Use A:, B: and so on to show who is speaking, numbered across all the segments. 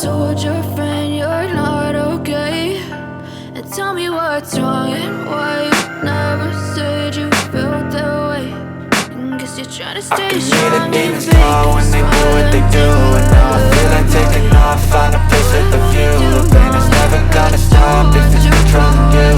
A: told your friend you're not okay, and tell me what's wrong and why you never said you felt that way. Guess you're trying to stay strong.
B: Demons call when they do what they do, and now I feel like taking off, find a place with a view. The pain is never gonna stop if it's controlling you.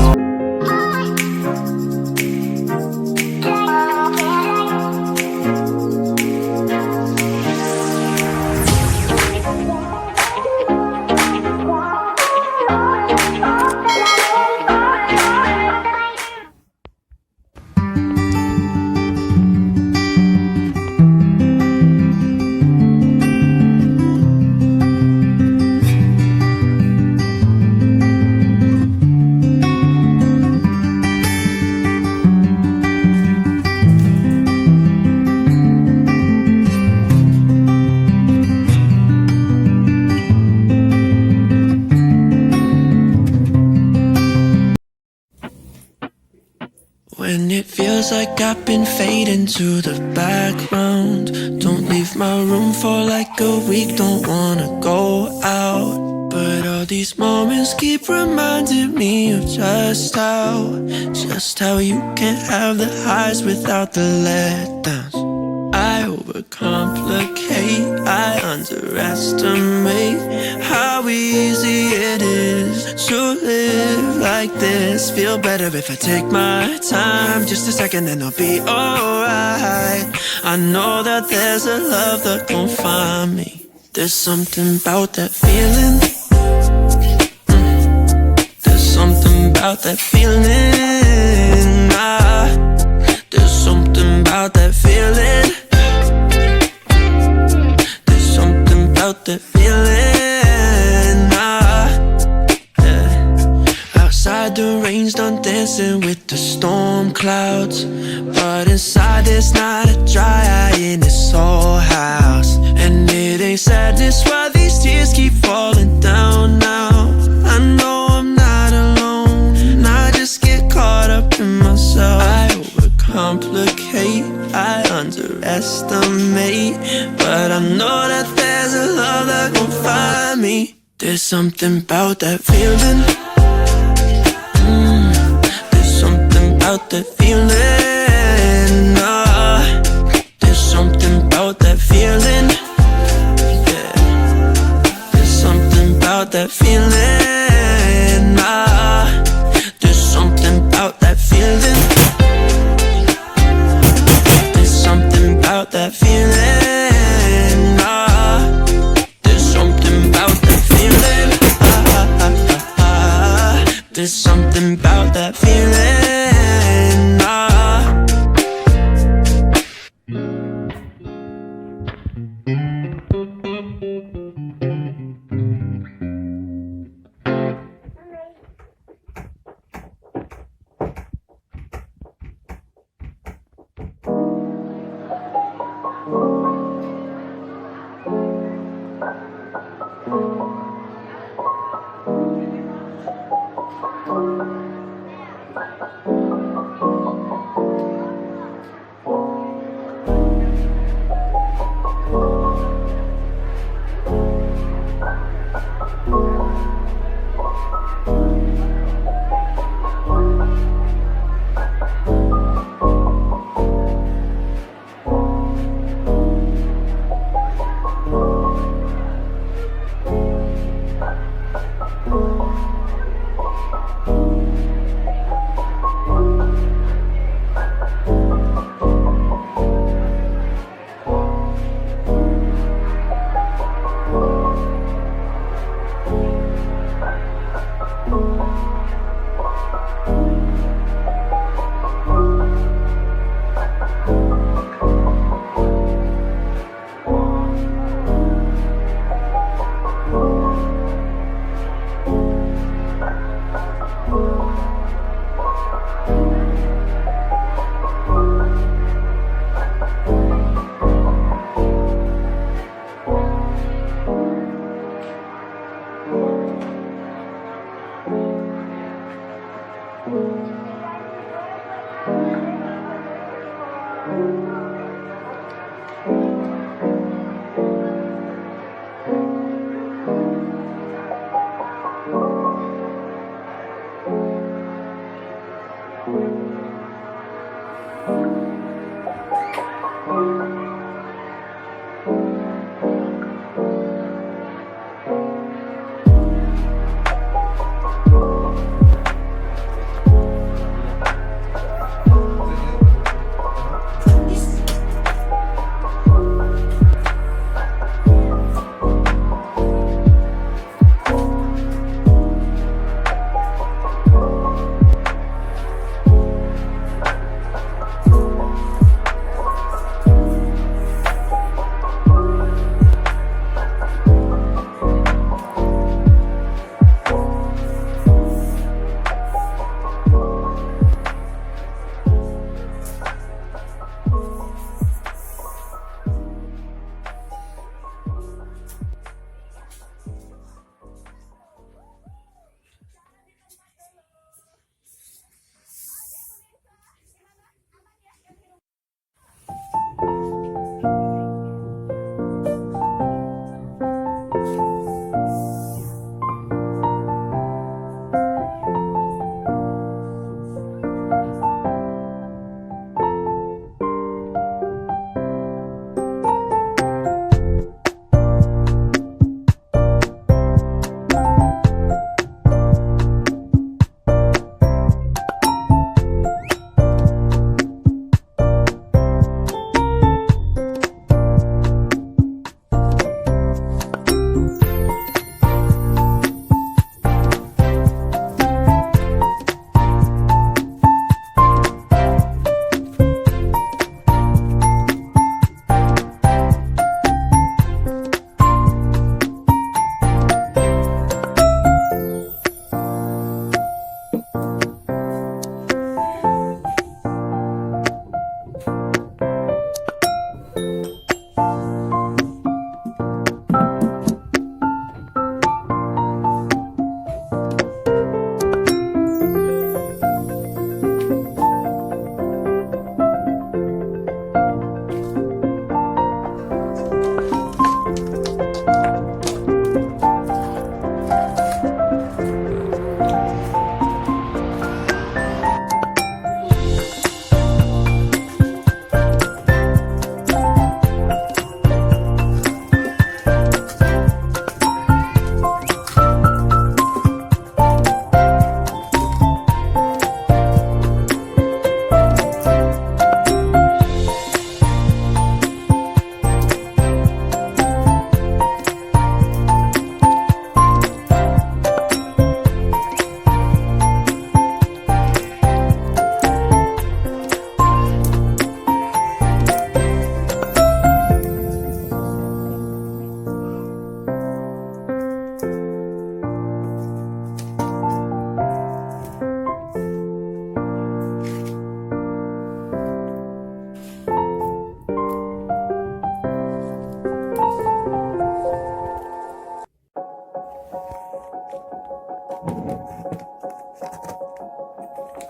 C: When it feels like I've been fading to the background, don't leave my room for like a week, don't wanna go out. But all these moments keep reminding me of just how you can't have the highs without the letdowns. I overcomplicate, I underestimate how easy it is to live like this. Feel better if I take my time, just a second and I'll be alright. I know that there's a love that gon' find me. There's something about that feeling. There's something about that feeling. There's something about that feeling. That feeling, yeah. Outside the rain's done dancing with the storm clouds, but inside there's not a dry eye in this whole house. And it ain't sadness why these tears keep falling down now. I know I'm not alone, and I just get caught up in myself. I overcomplicate, I underestimate, but I know that there's a love that gon' find me. There's something about that feeling. There's something about that feeling. There's something about that feeling. Yeah. There's something about that feeling. There's something about that feeling. There's something about that feeling. There's something about that feeling.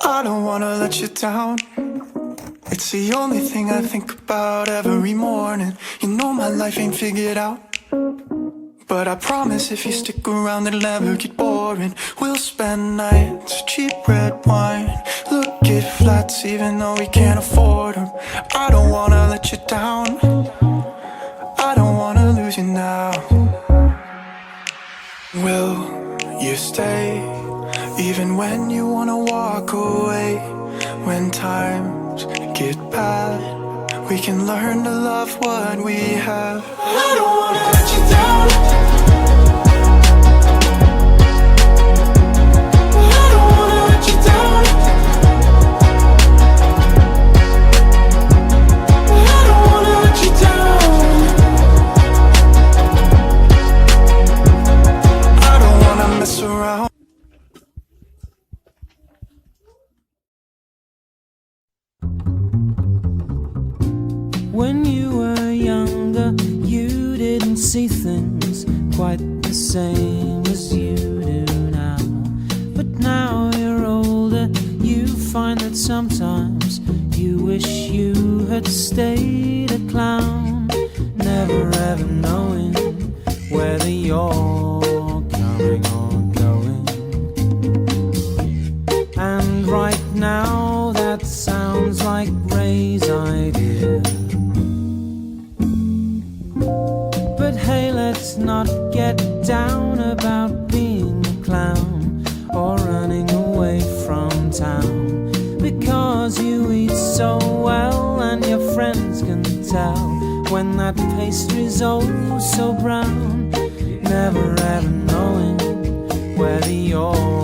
D: I don't wanna let you down. It's the only thing I think about every morning. You know my life ain't figured out, but I promise if you stick around it'll never get boring. We'll spend nights, cheap red wine, look at flats even though we can't afford them. I don't wanna let you down, I don't wanna lose you now. Will you stay even when you wanna walk away? When times get bad, we can learn to love what we have. I don't wanna let you down, I don't wanna let you down, I don't wanna let you down, I don't wanna mess around.
E: When you were younger, you didn't see things quite the same as you do now. But now you're older, you find that sometimes you wish you had stayed a clown, never ever knowing whether you're coming or going. And right now that sounds like Ray's idea. But hey, let's not get down about being a clown or running away from town, because you eat so well and your friends can tell when that pastry's oh so brown, never ever knowing whether you're